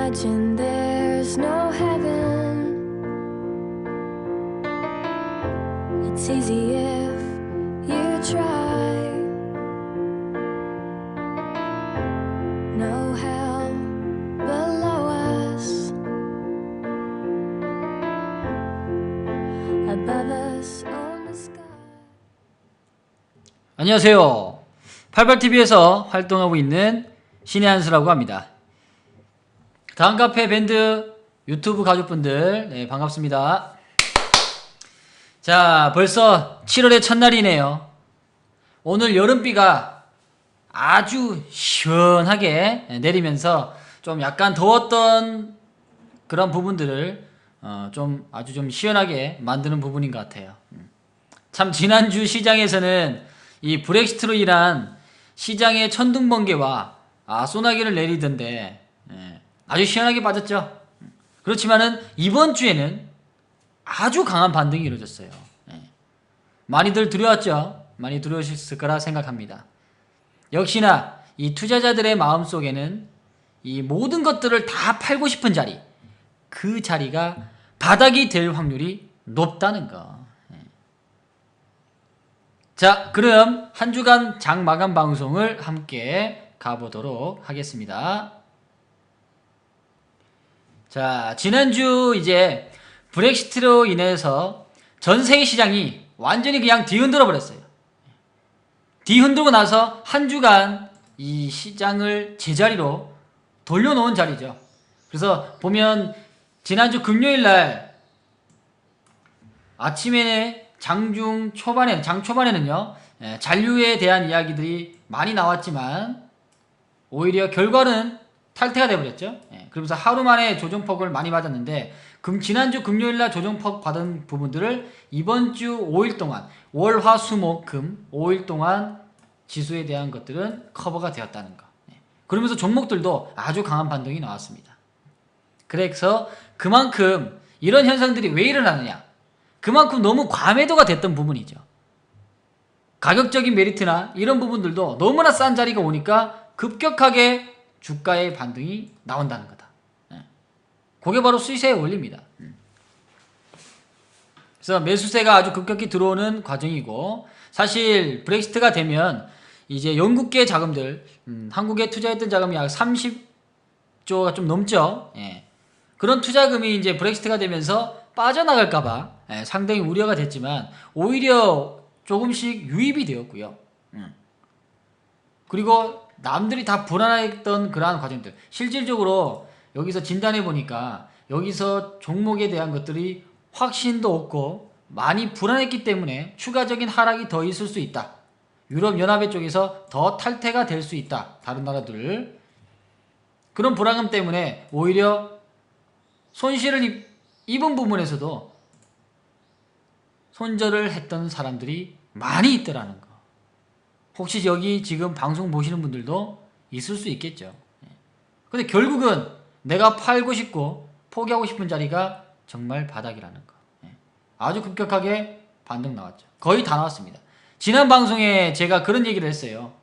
imagine there's no heaven. It's easy if you try. No hell below us, above us on the sky. 안녕하세요. 팔팔TV에서 활동하고 있는 신의 한수라고 합니다. 다음 카페 밴드 유튜브 가족분들, 네, 반갑습니다. 자, 벌써 7월의 첫날이네요. 오늘 여름비가 아주 시원하게 내리면서 좀 약간 더웠던 그런 부분들을 아주 좀 시원하게 만드는 부분인 것 같아요. 참 지난주 시장에서는 이 브렉시트로 인한 시장의 천둥번개와 소나기를 내리던데 아주 시원하게 빠졌죠. 그렇지만은 이번 주에는 아주 강한 반등이 이루어졌어요. 많이들 두려웠죠. 많이 두려우셨을 거라 생각합니다. 역시나 이 투자자들의 마음속에는 이 모든 것들을 다 팔고 싶은 자리, 그 자리가 바닥이 될 확률이 높다는 거. 자, 그럼 한 주간 장 마감 방송을 함께 가보도록 하겠습니다. 자, 지난주 이제 브렉시트로 인해서 전 세계 시장이 완전히 그냥 뒤흔들어 버렸어요. 뒤흔들고 나서 한 주간 이 시장을 제자리로 돌려놓은 자리죠. 그래서 보면 지난주 금요일 날 아침에 장 초반에는요, 잔류에 대한 이야기들이 많이 나왔지만 오히려 결과는 탈퇴가 돼버렸죠. 그러면서 하루 만에 조정폭을 많이 맞았는데 지난주 금요일날 조정폭 받은 부분들을 이번 주 5일 동안 월, 화, 수, 목, 금 5일 동안 지수에 대한 것들은 커버가 되었다는 거. 그러면서 종목들도 아주 강한 반등이 나왔습니다. 그래서 그만큼 이런 현상들이 왜 일어나느냐, 그만큼 너무 과매도가 됐던 부분이죠. 가격적인 메리트나 이런 부분들도 너무나 싼 자리가 오니까 급격하게 주가의 반등이 나온다는 거다. 그게 바로 수세의 원리입니다. 그래서 매수세가 아주 급격히 들어오는 과정이고, 사실 브렉시트가 되면 이제 영국계 자금들, 한국에 투자했던 자금이 약 30조가 좀 넘죠. 그런 투자금이 이제 브렉시트가 되면서 빠져나갈까봐 상당히 우려가 됐지만 오히려 조금씩 유입이 되었고요. 그리고 남들이 다 불안했던 그러한 과정들, 실질적으로 여기서 진단해 보니까 여기서 종목에 대한 것들이 확신도 없고 많이 불안했기 때문에 추가적인 하락이 더 있을 수 있다. 유럽연합회 쪽에서 더 탈퇴가 될 수 있다. 다른 나라들. 그런 불안감 때문에 오히려 손실을 입은 부분에서도 손절을 했던 사람들이 많이 있더라는 거. 혹시 여기 지금 방송 보시는 분들도 있을 수 있겠죠. 근데 결국은 내가 팔고 싶고 포기하고 싶은 자리가 정말 바닥이라는 거. 아주 급격하게 반등 나왔죠. 거의 다 나왔습니다. 지난 방송에 제가 그런 얘기를 했어요.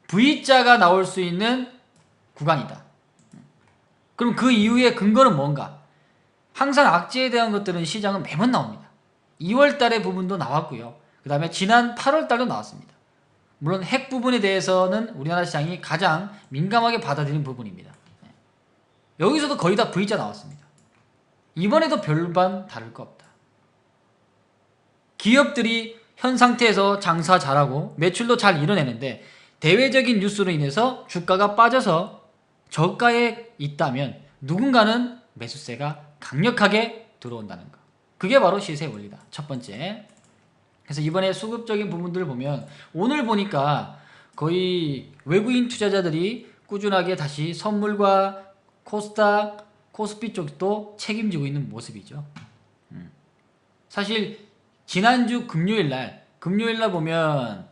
V자가 나올 수 있는 구간이다. 그럼 그 이후의 근거는 뭔가? 항상 악재에 대한 것들은 시장은 매번 나옵니다. 2월 달의 부분도 나왔고요. 그 다음에 지난 8월 달도 나왔습니다. 물론 핵 부분에 대해서는 우리나라 시장이 가장 민감하게 받아들이는 부분입니다. 여기서도 거의 다 V자 나왔습니다. 이번에도 별반 다를 거 없다. 기업들이 현 상태에서 장사 잘하고 매출도 잘 이뤄내는데 대외적인 뉴스로 인해서 주가가 빠져서 저가에 있다면 누군가는 매수세가 강력하게 들어온다는 거. 그게 바로 시세의 원리다. 첫 번째. 그래서 이번에 수급적인 부분들을 보면 오늘 보니까 거의 외국인 투자자들이 꾸준하게 다시 선물과 코스닥, 코스피 쪽도 책임지고 있는 모습이죠. 사실 지난주 금요일날 보면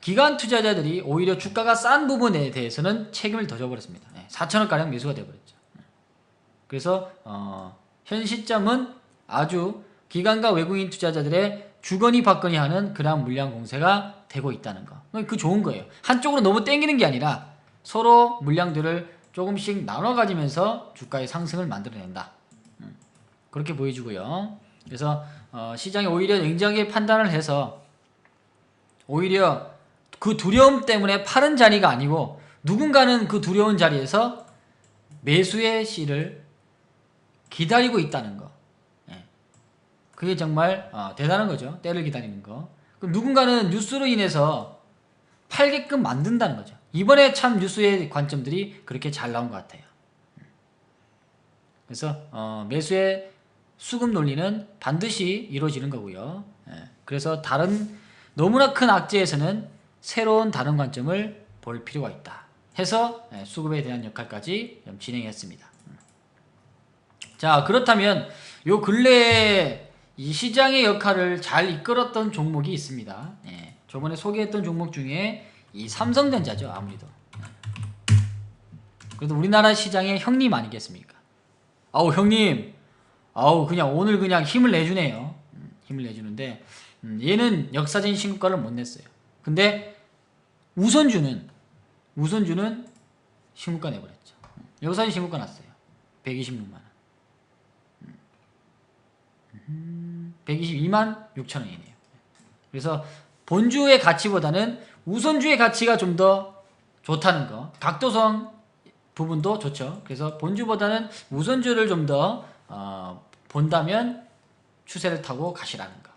기관 투자자들이 오히려 주가가 싼 부분에 대해서는 책임을 더 져버렸습니다. 4천원가량 매수가 되어버렸죠. 그래서 현 시점은 아주 기관과 외국인 투자자들의 주거니 받거니 하는 그러한 물량 공세가 되고 있다는 거. 그 좋은 거예요. 한쪽으로 너무 땡기는 게 아니라 서로 물량들을 조금씩 나눠 가지면서 주가의 상승을 만들어낸다. 그렇게 보여주고요. 그래서 시장이 오히려 냉정하게 판단을 해서 오히려 그 두려움 때문에 파는 자리가 아니고 누군가는 그 두려운 자리에서 매수의 씨를 기다리고 있다는 거. 예. 그게 정말 대단한 거죠. 때를 기다리는 거. 그럼 누군가는 뉴스로 인해서 팔게끔 만든다는 거죠. 이번에 참 뉴스의 관점들이 그렇게 잘 나온 것 같아요. 그래서 매수의 수급 논리는 반드시 이루어지는 거고요. 예. 그래서 다른 너무나 큰 악재에서는 새로운 다른 관점을 볼 필요가 있다 해서 수급에 대한 역할까지 진행했습니다. 자, 그렇다면 요 근래에 이 시장의 역할을 잘 이끌었던 종목이 있습니다. 예. 저번에 소개했던 종목 중에 이 삼성전자죠. 아무래도. 그래도 우리나라 시장의 형님 아니겠습니까? 아우 형님, 아우 그냥 오늘 그냥 힘을 내주네요. 힘을 내주는데 얘는 역사적인 신고가를 못 냈어요. 근데 우선주는 신고가 내버렸죠. 역사적인 신고가 났어요. 126만원. 122만 6천원이네요. 그래서 본주의 가치보다는 우선주의 가치가 좀 더 좋다는 거. 각도성 부분도 좋죠. 그래서 본주보다는 우선주를 좀 더 본다면 추세를 타고 가시라는 거.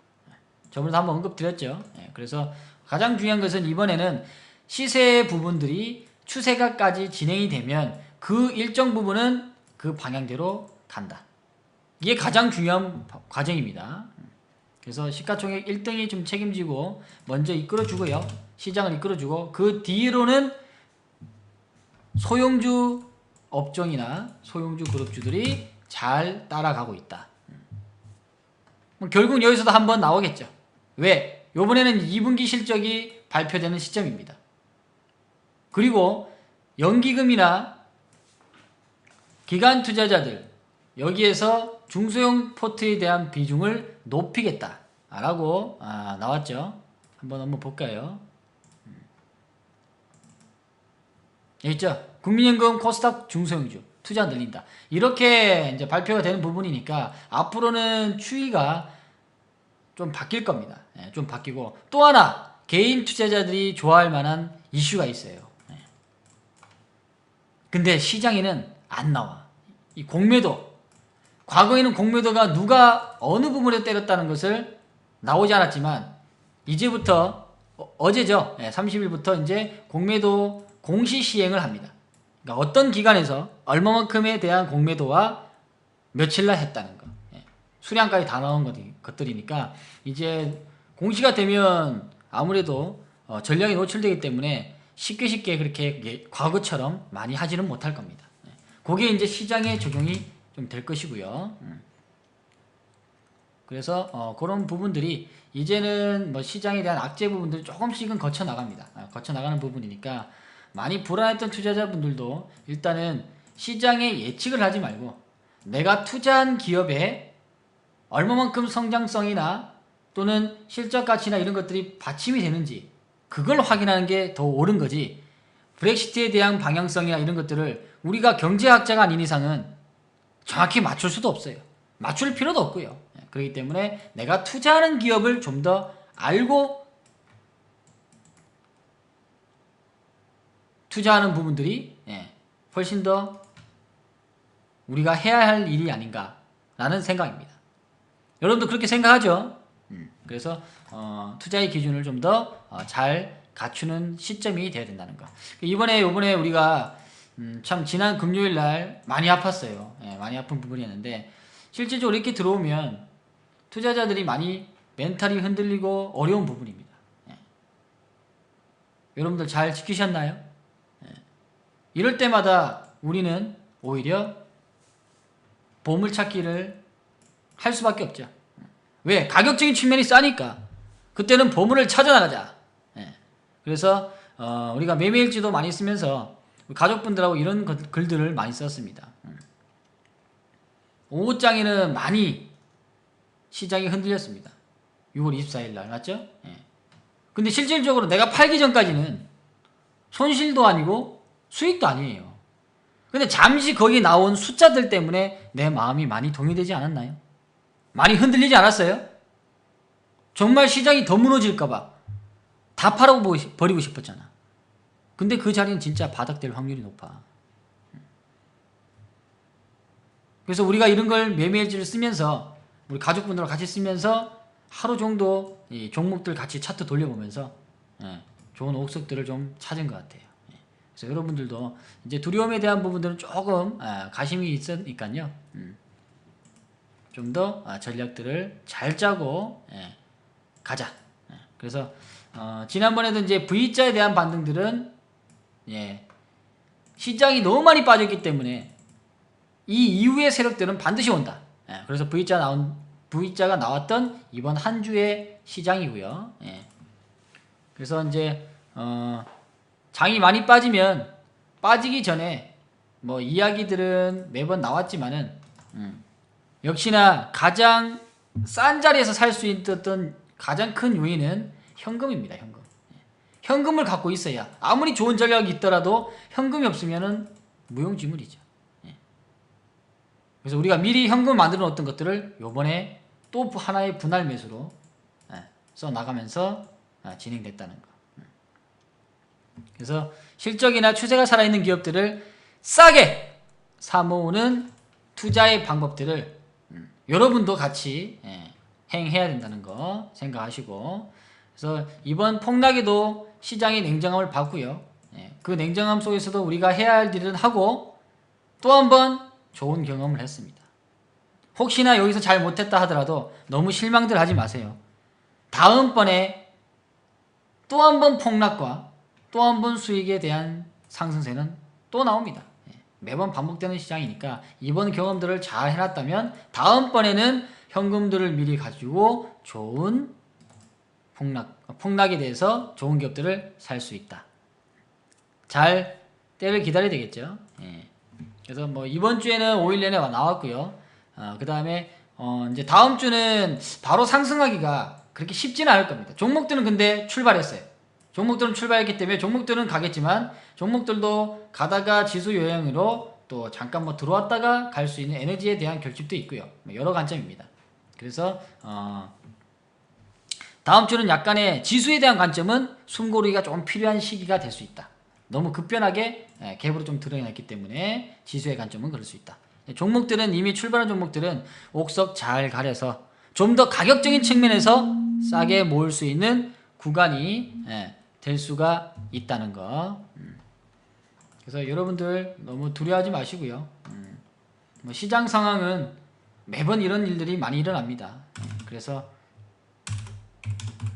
저번에도 한번 언급드렸죠. 그래서 가장 중요한 것은 이번에는 시세 부분들이 추세가까지 진행이 되면 그 일정 부분은 그 방향대로 간다. 이게 가장 중요한 과정입니다. 그래서 시가총액 1등이 좀 책임지고 먼저 이끌어주고요. 시장을 이끌어주고 그 뒤로는 소형주 업종이나 소형주 그룹주들이 잘 따라가고 있다. 결국 여기서도 한번 나오겠죠. 왜? 요번에는 2분기 실적이 발표되는 시점입니다. 그리고 연기금이나 기관 투자자들 여기에서 중소형 포트에 대한 비중을 높이겠다 라고 나왔죠. 한번 볼까요? 여기 있죠. 국민연금 코스닥 중소형주 투자 늘린다. 이렇게 이제 발표가 되는 부분이니까 앞으로는 추이가 좀 바뀔 겁니다. 좀 바뀌고 또 하나 개인 투자자들이 좋아할 만한 이슈가 있어요. 근데 시장에는 안 나와. 이 공매도. 과거에는 공매도가 누가 어느 부분에 때렸다는 것을 나오지 않았지만 이제부터 어제죠. 30일부터 이제 공매도 공시 시행을 합니다. 그러니까 어떤 기관에서 얼마만큼에 대한 공매도와 며칠날 했다는 거. 수량까지 다 나온 것들이니까 이제 공시가 되면 아무래도 전략이 노출되기 때문에 쉽게 그렇게 과거처럼 많이 하지는 못할 겁니다. 그게 이제 시장에 적용이 좀 될 것이고요. 그래서 그런 부분들이 이제는 뭐 시장에 대한 악재 부분들이 조금씩은 거쳐 나갑니다. 거쳐 나가는 부분이니까 많이 불안했던 투자자분들도 일단은 시장에 예측을 하지 말고 내가 투자한 기업에 얼마만큼 성장성이나 또는 실적 가치나 이런 것들이 받침이 되는지 그걸 확인하는 게 더 옳은 거지. 브렉시트에 대한 방향성이나 이런 것들을 우리가 경제학자가 아닌 이상은 정확히 맞출 수도 없어요. 맞출 필요도 없고요. 그렇기 때문에 내가 투자하는 기업을 좀 더 알고 투자하는 부분들이 훨씬 더 우리가 해야 할 일이 아닌가라는 생각입니다. 여러분도 그렇게 생각하죠? 그래서 투자의 기준을 좀 더 잘 갖추는 시점이 돼야 된다는 거. 요번에 우리가 참 지난 금요일 날 많이 아팠어요. 많이 아픈 부분이었는데 실질적으로 이렇게 들어오면 투자자들이 많이 멘탈이 흔들리고 어려운 부분입니다. 여러분들 잘 지키셨나요? 이럴 때마다 우리는 오히려 보물찾기를 할 수밖에 없죠. 왜? 가격적인 측면이 싸니까 그때는 보물을 찾아나가자. 그래서 우리가 매매일지도 많이 쓰면서 가족분들하고 이런 글들을 많이 썼습니다. 오후장에는 많이 시장이 흔들렸습니다. 6월 24일 날 맞죠? 근데 실질적으로 내가 팔기 전까지는 손실도 아니고 수익도 아니에요. 근데 잠시 거기 나온 숫자들 때문에 내 마음이 많이 동요되지 않았나요? 많이 흔들리지 않았어요? 정말 시장이 더 무너질까봐 다 버리고 싶었잖아. 근데 그 자리는 진짜 바닥될 확률이 높아. 그래서 우리가 이런 걸 매매일지를 쓰면서 우리 가족분들과 같이 쓰면서 하루 정도 이 종목들 같이 차트 돌려보면서 좋은 옥석들을 좀 찾은 것 같아요. 그래서 여러분들도 이제 두려움에 대한 부분들은 조금 가심이 있으니까요. 좀 더 전략들을 잘 짜고 가자. 그래서 지난번에도 이제 V자에 대한 반등들은 시장이 너무 많이 빠졌기 때문에 이 이후의 세력들은 반드시 온다. 그래서 V자가 나왔던 이번 한 주의 시장이고요. 그래서 이제 장이 많이 빠지면 빠지기 전에 뭐 이야기들은 매번 나왔지만은 역시나 가장 싼 자리에서 살 수 있었던 가장 큰 요인은 현금입니다. 현금. 현금을 갖고 있어야 아무리 좋은 전략이 있더라도 현금이 없으면은 무용지물이죠. 그래서 우리가 미리 현금을 만들어 놓았던 것들을 요번에 또 하나의 분할 매수로 써 나가면서 진행됐다는 거. 그래서 실적이나 추세가 살아있는 기업들을 싸게 사모으는 투자의 방법들을 여러분도 같이 행해야 된다는 거 생각하시고, 그래서 이번 폭락에도 시장의 냉정함을 봤고요. 그 냉정함 속에서도 우리가 해야 할 일은 하고 또 한 번 좋은 경험을 했습니다. 혹시나 여기서 잘 못했다 하더라도 너무 실망들 하지 마세요. 다음번에 또 한 번 폭락과 또 한 번 수익에 대한 상승세는 또 나옵니다. 매번 반복되는 시장이니까 이번 경험들을 잘 해놨다면 다음번에는 현금들을 미리 가지고 좋은 폭락에 대해서 좋은 기업들을 살 수 있다. 잘 때를 기다려야 되겠죠. 그래서 뭐 이번 주에는 5일 내내 나왔고요. 그 다음에 이제 다음 주는 바로 상승하기가 그렇게 쉽지는 않을 겁니다. 종목들은 근데 출발했어요. 종목들은 출발했기 때문에 종목들은 가겠지만 종목들도 가다가 지수 요형으로 또 잠깐 뭐 들어왔다가 갈 수 있는 에너지에 대한 결집도 있고요. 여러 관점입니다. 그래서 다음 주는 약간의 지수에 대한 관점은 숨고르기가 좀 필요한 시기가 될 수 있다. 너무 급변하게 갭으로 좀 드러났기 때문에 지수의 관점은 그럴 수 있다. 종목들은 이미 출발한 종목들은 옥석 잘 가려서 좀 더 가격적인 측면에서 싸게 모을 수 있는 구간이 될 수가 있다는 거. 그래서 여러분들 너무 두려워하지 마시고요. 뭐 시장 상황은 매번 이런 일들이 많이 일어납니다. 그래서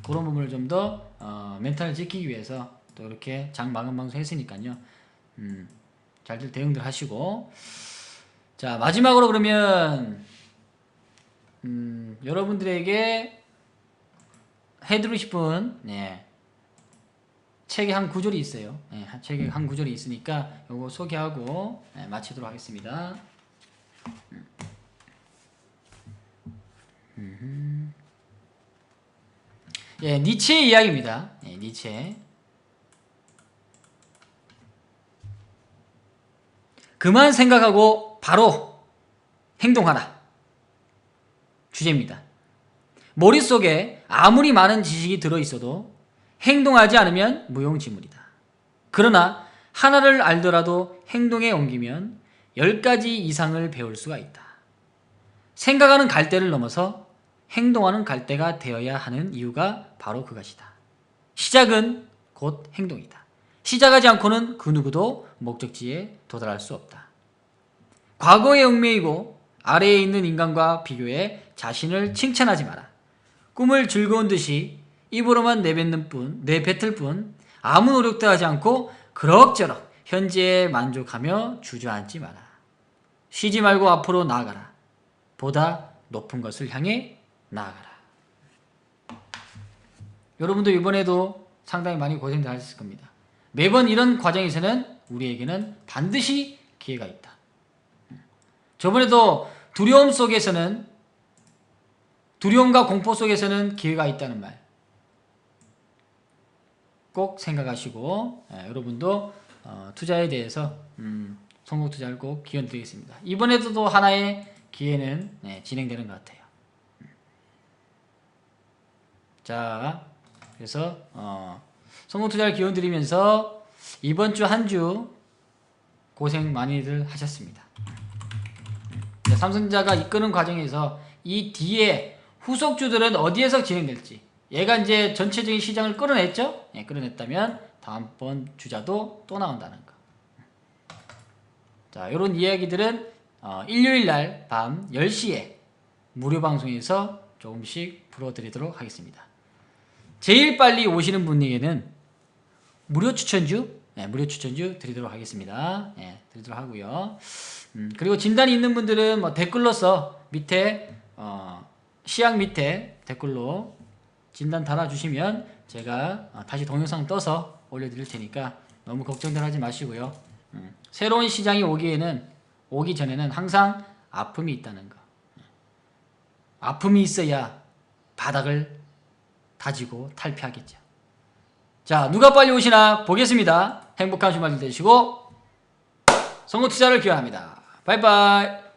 그런 부분을 좀 더 멘탈을 지키기 위해서 또 이렇게 장 마감 방송 했으니까요. 잘들 대응들 하시고, 자 마지막으로 그러면 여러분들에게 해드리고 싶은 책의 한 구절이 있어요. 책의 한 구절이 있으니까 요거 소개하고 마치도록 하겠습니다. 니체의 이야기입니다. 니체. 그만 생각하고 바로 행동하라. 주제입니다. 머릿속에 아무리 많은 지식이 들어있어도 행동하지 않으면 무용지물이다. 그러나 하나를 알더라도 행동에 옮기면 10가지 이상을 배울 수가 있다. 생각하는 갈대를 넘어서 행동하는 갈대가 되어야 하는 이유가 바로 그것이다. 시작은 곧 행동이다. 시작하지 않고는 그 누구도 목적지에 도달할 수 없다. 과거에 얽매이고 아래에 있는 인간과 비교해 자신을 칭찬하지 마라. 꿈을 즐거운 듯이 입으로만 내뱉을 뿐 아무 노력도 하지 않고 그럭저럭 현재에 만족하며 주저앉지 마라. 쉬지 말고 앞으로 나아가라. 보다 높은 것을 향해 나아가라. 여러분도 이번에도 상당히 많이 고생들 하셨을 겁니다. 매번 이런 과정에서는 우리에게는 반드시 기회가 있다. 저번에도 두려움과 공포 속에서는 기회가 있다는 말 꼭 생각하시고, 여러분도 투자에 대해서 성공 투자를 꼭 기원 드리겠습니다. 이번에도 또 하나의 기회는 진행되는 것 같아요. 자, 그래서 성공 투자를 기원 드리면서 이번 주 한 주 고생 많이들 하셨습니다. 삼성전자가 이끄는 과정에서 이 뒤에 후속주들은 어디에서 진행될지, 얘가 이제 전체적인 시장을 끌어냈죠? 끌어냈다면 다음번 주자도 또 나온다는 거. 자, 이런 이야기들은 일요일 날 밤 10시에 무료 방송에서 조금씩 풀어드리도록 하겠습니다. 제일 빨리 오시는 분에게는 무료 추천주 드리도록 하겠습니다. 드리도록 하고요. 그리고 진단이 있는 분들은 뭐 댓글로서 밑에 시약 밑에 댓글로 진단 달아주시면 제가 다시 동영상 떠서 올려드릴 테니까 너무 걱정들 하지 마시고요. 새로운 시장이 오기 전에는 항상 아픔이 있다는 거. 아픔이 있어야 바닥을 다지고 탈피하겠죠. 자, 누가 빨리 오시나 보겠습니다. 행복한 주말 되시고 성공 투자를 기원합니다. 바이바이.